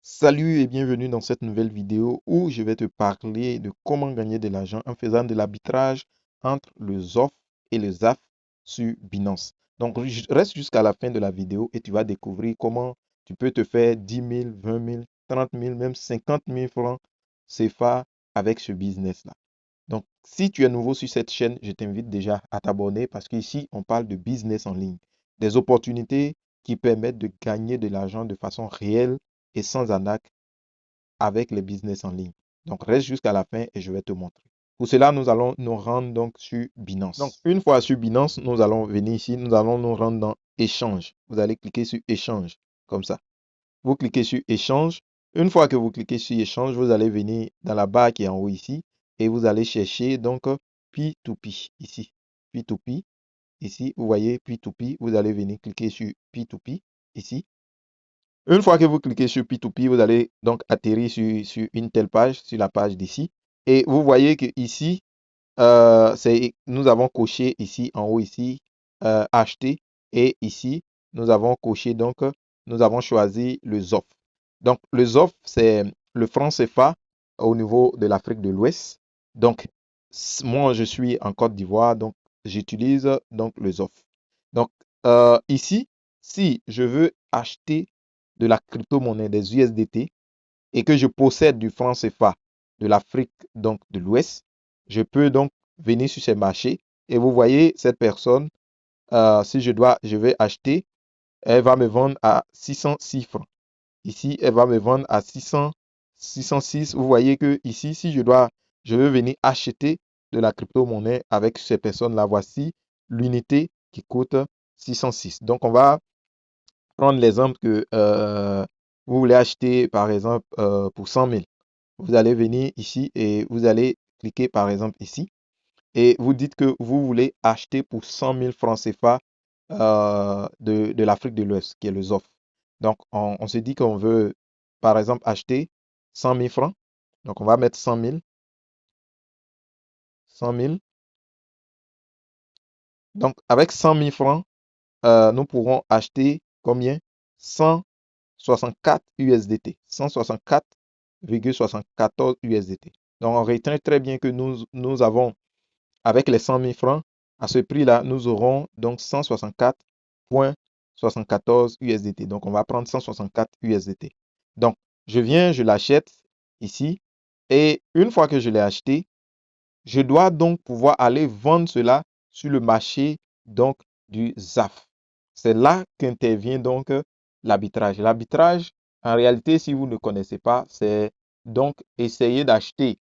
Salut et bienvenue dans cette nouvelle vidéo où je vais te parler de comment gagner de l'argent en faisant de l'arbitrage entre le ZOF et le ZAF sur Binance. Donc, reste jusqu'à la fin de la vidéo et tu vas découvrir comment tu peux te faire 10 000, 20 000, 30 000, même 50 000 francs CFA avec ce business-là. Donc, si tu es nouveau sur cette chaîne, je t'invite déjà à t'abonner parce qu'ici, on parle de business en ligne, des opportunités qui permettent de gagner de l'argent de façon réelle et sans arnaque avec les business en ligne. Donc, reste jusqu'à la fin et je vais te montrer. Pour cela, nous allons nous rendre donc sur Binance. Donc, une fois sur Binance, nous allons venir ici, nous allons nous rendre dans Échange. Vous allez cliquer sur Échange, comme ça. Vous cliquez sur Échange. Une fois que vous cliquez sur Échange, vous allez venir dans la barre qui est en haut ici et vous allez chercher donc P2P ici. P2P, ici, vous voyez P2P, vous allez venir cliquer sur P2P ici. Une fois que vous cliquez sur P2P, vous allez donc atterrir sur une telle page, sur la page d'ici. Et vous voyez que ici, nous avons coché ici, en haut ici, acheter. Et ici, nous avons coché, donc, nous avons choisi le ZOF. Donc, le ZOF, c'est le franc CFA au niveau de l'Afrique de l'Ouest. Donc, moi, je suis en Côte d'Ivoire, donc, j'utilise donc le ZOF. Donc, ici, si je veux acheter de la crypto-monnaie, des USDT, et que je possède du franc CFA de l'Afrique donc de l'Ouest, je peux donc venir sur ces marchés et vous voyez cette personne, si je vais acheter, elle va me vendre à 606 francs. Ici, elle va me vendre à 606. Vous voyez que ici, si je veux venir acheter de la crypto-monnaie avec ces personnes-là, voici l'unité qui coûte 606. Donc, on va prendre l'exemple que vous voulez acheter, par exemple, pour 100 000. Vous allez venir ici et vous allez cliquer, par exemple, ici. Et vous dites que vous voulez acheter pour 100 000 francs CFA de l'Afrique de l'Ouest, qui est le ZOF. Donc, on se dit qu'on veut, par exemple, acheter 100 000 francs. Donc, on va mettre 100 000. 100 000. Donc, avec 100 000 francs, nous pourrons acheter combien? 164 USDT. 164,74 USDT. Donc, on retient très bien que nous avons, avec les 100 000 francs, à ce prix-là, nous aurons donc 164,74 USDT. Donc, on va prendre 164 USDT. Donc, je l'achète ici. Et une fois que je l'ai acheté, je dois donc pouvoir aller vendre cela sur le marché donc du ZAF. C'est là qu'intervient donc l'arbitrage. L'arbitrage, en réalité, si vous ne connaissez pas, c'est donc essayer d'acheter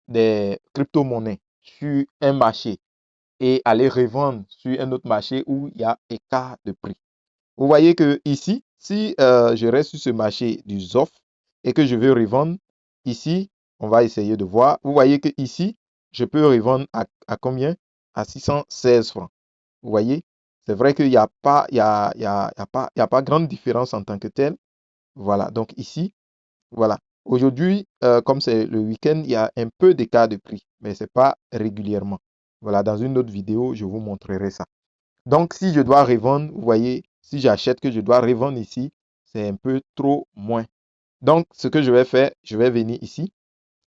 des crypto-monnaies sur un marché et aller revendre sur un autre marché où il y a écart de prix. Vous voyez que ici, si je reste sur ce marché du ZOF et que je veux revendre, ici, on va essayer de voir. Vous voyez que ici, je peux revendre à combien? À 616 francs. Vous voyez? C'est vrai qu'il n'y a pas, il y a pas grande différence en tant que telle. Voilà. Donc ici, voilà. Aujourd'hui, comme c'est le week-end, il y a un peu d'écart de prix, mais ce n'est pas régulièrement. Voilà. Dans une autre vidéo, je vous montrerai ça. Donc, si je dois revendre, vous voyez, si j'achète que je dois revendre ici, c'est un peu trop moins. Donc, ce que je vais faire, je vais venir ici.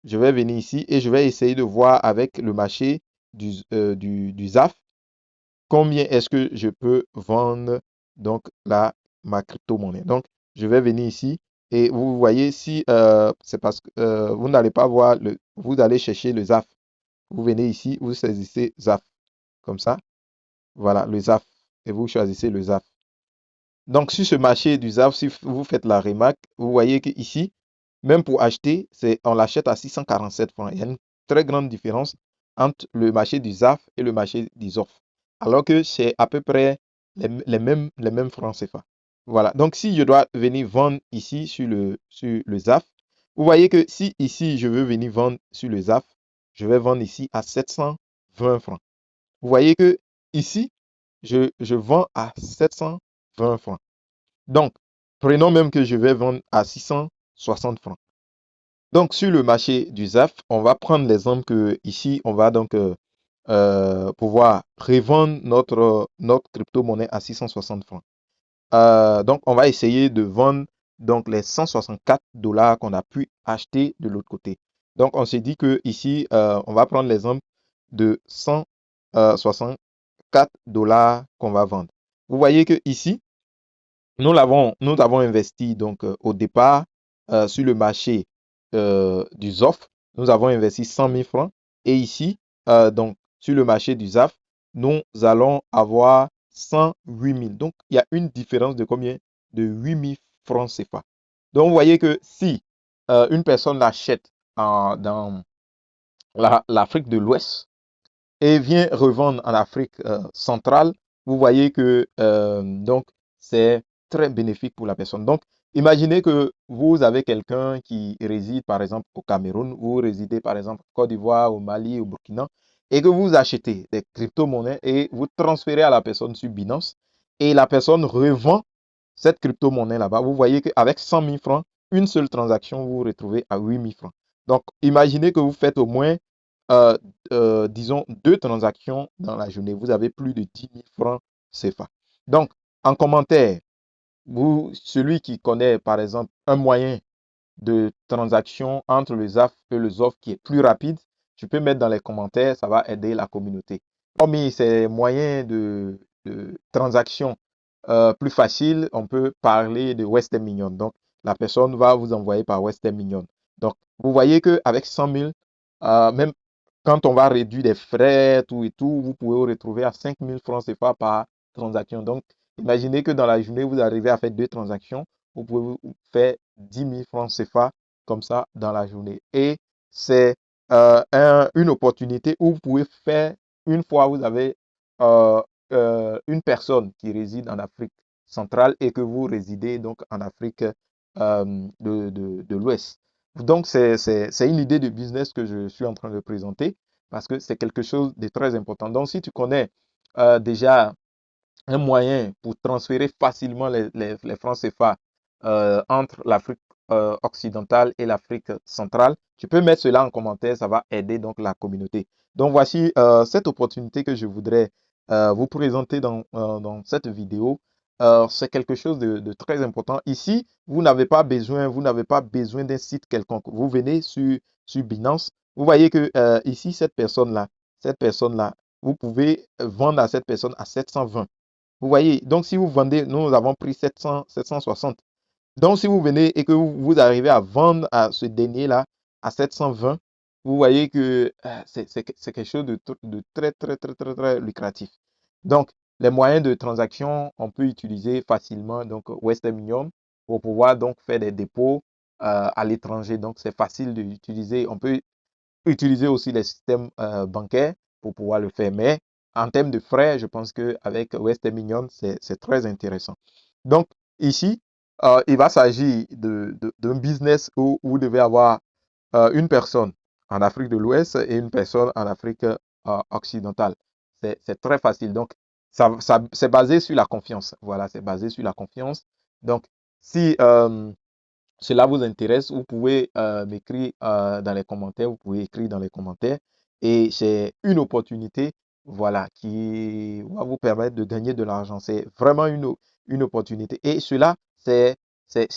Je vais venir ici et je vais essayer de voir avec le marché du ZAF combien est-ce que je peux vendre donc ma crypto-monnaie. Donc, je vais venir ici et vous voyez si c'est parce que vous n'allez pas voir vous allez chercher le ZAF. Vous venez ici, vous saisissez ZAF comme ça. Voilà, le ZAF et vous choisissez le ZAF. Donc, sur ce marché du ZAF, si vous faites la remarque, vous voyez qu'ici, même pour acheter, on l'achète à 647 francs. Il y a une très grande différence entre le marché du ZAF et le marché du ZOF. Alors que c'est à peu près les mêmes francs CFA. Voilà. Donc, si je dois venir vendre ici sur le ZAF, vous voyez que si ici, je veux venir vendre sur le ZAF, je vais vendre ici à 720 francs. Vous voyez que ici, je vends à 720 francs. Donc, prenons même que je vais vendre à 660 francs. Donc, sur le marché du ZAF, on va prendre l'exemple que ici, on va donc pouvoir revendre notre crypto-monnaie à 660 francs. Donc, on va essayer de vendre donc les 164 dollars qu'on a pu acheter de l'autre côté. Donc, on s'est dit que ici, on va prendre l'exemple de 164 dollars qu'on va vendre. Vous voyez que ici, nous avons investi donc au départ sur le marché du ZOF, nous avons investi 100 000 francs. Et ici, donc sur le marché du ZAF, nous allons avoir 108 000. Donc, il y a une différence de combien? De 8 000 francs CFA. Donc, vous voyez que si une personne l'achète dans l'Afrique de l'Ouest et vient revendre en Afrique centrale, vous voyez que donc c'est très bénéfique pour la personne. Donc, imaginez que vous avez quelqu'un qui réside par exemple au Cameroun, vous résidez par exemple en Côte d'Ivoire, au Mali, au Burkina, et que vous achetez des crypto-monnaies et vous transférez à la personne sur Binance, et la personne revend cette crypto-monnaie là-bas. Vous voyez qu'avec 100 000 francs, une seule transaction, vous vous retrouvez à 8 000 francs. Donc, imaginez que vous faites au moins euh, disons, 2 transactions dans la journée, vous avez plus de 10 000 francs CFA. Donc, en commentaire, celui qui connaît, par exemple, un moyen de transaction entre le ZAF et le ZOF qui est plus rapide, tu peux mettre dans les commentaires, ça va aider la communauté. Parmi ces moyens de transaction plus faciles, on peut parler de Western Union. Donc, la personne va vous envoyer par Western Union. Donc, vous voyez qu'avec 100 000, même quand on va réduire les frais, tout et tout, vous pouvez vous retrouver à 5 000 francs CFA par transaction. Donc, imaginez que dans la journée, vous arrivez à faire 2 transactions. Vous pouvez faire 10 000 francs CFA comme ça dans la journée. Et c'est une opportunité où vous pouvez faire, une fois vous avez une personne qui réside en Afrique centrale et que vous résidez donc en Afrique de l'Ouest. Donc, c'est une idée de business que je suis en train de présenter parce que c'est quelque chose de très important. Donc, si tu connais déjà un moyen pour transférer facilement les francs CFA entre l'Afrique occidentale et l'Afrique centrale, tu peux mettre cela en commentaire, ça va aider donc la communauté. Donc, voici cette opportunité que je voudrais vous présenter dans cette vidéo. C'est quelque chose de très important. Ici, vous n'avez pas besoin d'un site quelconque. Vous venez sur Binance. Vous voyez que ici, cette personne-là, vous pouvez vendre à cette personne à 720. Vous voyez, donc si vous vendez, nous avons pris 700, 760. Donc si vous venez et que vous arrivez à vendre à ce dernier-là à 720, vous voyez que c'est quelque chose de très, très, très, très, très lucratif. Donc, les moyens de transaction, on peut utiliser facilement donc Western Union pour pouvoir donc faire des dépôts à l'étranger. Donc, c'est facile d'utiliser. On peut utiliser aussi les systèmes bancaires pour pouvoir le faire. Mais en termes de frais, je pense qu'avec Western Union, c'est très intéressant. Donc, ici, il va s'agir d'un business où vous devez avoir une personne en Afrique de l'Ouest et une personne en Afrique occidentale. C'est très facile. Donc, c'est basé sur la confiance. Voilà, c'est basé sur la confiance. Donc, si cela vous intéresse, vous pouvez m'écrire dans les commentaires, vous pouvez écrire dans les commentaires. Et c'est une opportunité, voilà, qui va vous permettre de gagner de l'argent. C'est vraiment une opportunité. Et cela, c'est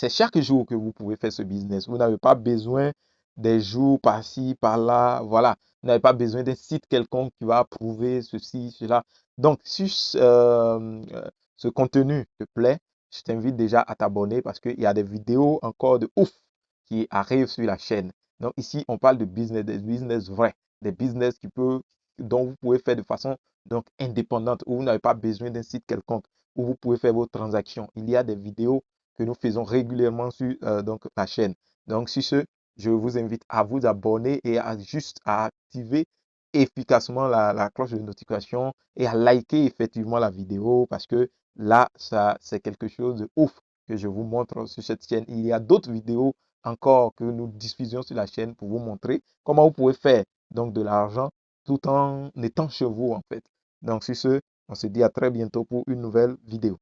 chaque jour que vous pouvez faire ce business. Vous n'avez pas besoin des jours par-ci, par-là, voilà. Vous n'avez pas besoin d'un site quelconque qui va approuver ceci, cela. Donc, si ce contenu te plaît, je t'invite déjà à t'abonner parce qu'il y a des vidéos encore de ouf qui arrivent sur la chaîne. Donc ici, on parle de business, des business vrais, des business dont vous pouvez faire de façon donc indépendante, où vous n'avez pas besoin d'un site quelconque, où vous pouvez faire vos transactions. Il y a des vidéos que nous faisons régulièrement sur donc, la chaîne. Donc sur ce, je vous invite à vous abonner et juste à activer efficacement la cloche de notification et à liker effectivement la vidéo parce que là, ça, c'est quelque chose de ouf que je vous montre sur cette chaîne. Il y a d'autres vidéos encore que nous diffusions sur la chaîne pour vous montrer comment vous pouvez faire donc de l'argent tout en étant chez vous en fait. Donc sur ce, on se dit à très bientôt pour une nouvelle vidéo.